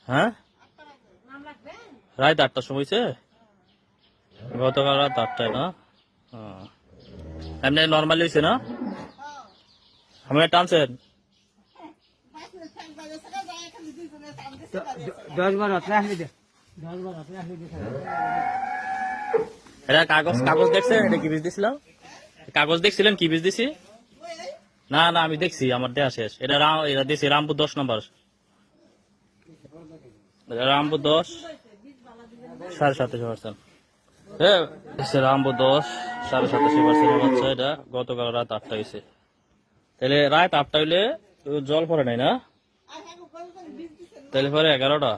হ্যাঁ রাত 8টার সময় হয়েছে গতকাল রাত 8টায় না এমনি নর্মালি হয়েছে না আমরা টানছেন 10-12 এটা কাগজ দেখছেন এটা কি বীজ দিছিলাম কাগজ দেখছিলেন কি বীজ দিছি না না আমি দেখছি আমার দেয়া শেষ এটা এটা দিছি রামপুর 10 নম্বর রামপুর 10 7.5% হ্যাঁ রামপুর 10 7.5% হচ্ছে এটা গতকাল রাত 8টা হয়েছে তাহলে রাত 8টা হইলে জল পড়ে নাই না তাহলে পরে 11টা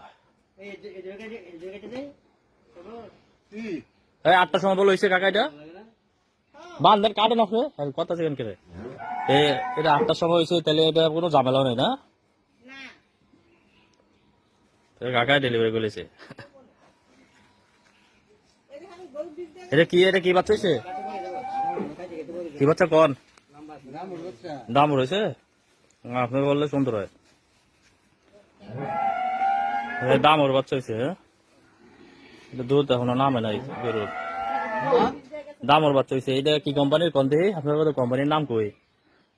8টার সময় বলে হয়েছে কাকা এটা বান্ধের কাটেন আপনি কথা সেকেন্ড করে এটা 8টার সময় হয়েছে তাহলে এটা কোনো ঝামেলাও নেই না কাকা ডেলিভারি করেছে এটা কি বাচ্চা হয়েছে কি বাচ্চা কন দাম রয়েছে আপনি বললে সুন্দর হয় দাম ওর বাচ্চা হয়েছে দুধ এখনো নামে নাই গরুর দাম ওর বাচ্চা হয়েছে এটা কি কোম্পানির কোন দেখি আপনার কোম্পানির নাম কই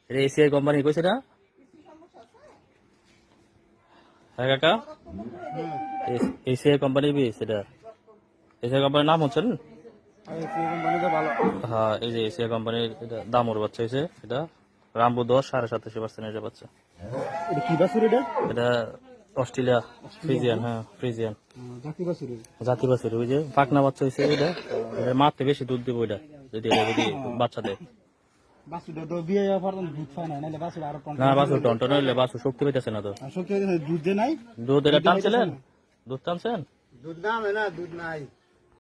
এটা এসিআই কোম্পানি কইছে না হ্যাঁ কাকা এসিআই কোম্পানির বীজ এটা এসিআই কোম্পানির নাম হচ্ছে হ্যাঁ এই যে এসিআই কোম্পানির দাম ওর বাচ্চা হয়েছে এটা রামপুর 10 7.5% এটা বাচ্চা এটা অস্ট্রেলিয়া ফ্রিজিয়ান হ্যাঁ ফ্রিজিয়ান জাতি বাছুর ওই যে পাকনা বাচ্চা হয়েছে এটা মারতে বেশি দুধ দিব ওইটা যদি বাচ্চা দেয় না বাছুর টন হইলে বাছুর শক্তি পেতেছে না তো দুধ এটা টানছিলেন দুধ টানছেন দুধ নামে না দুধ নাই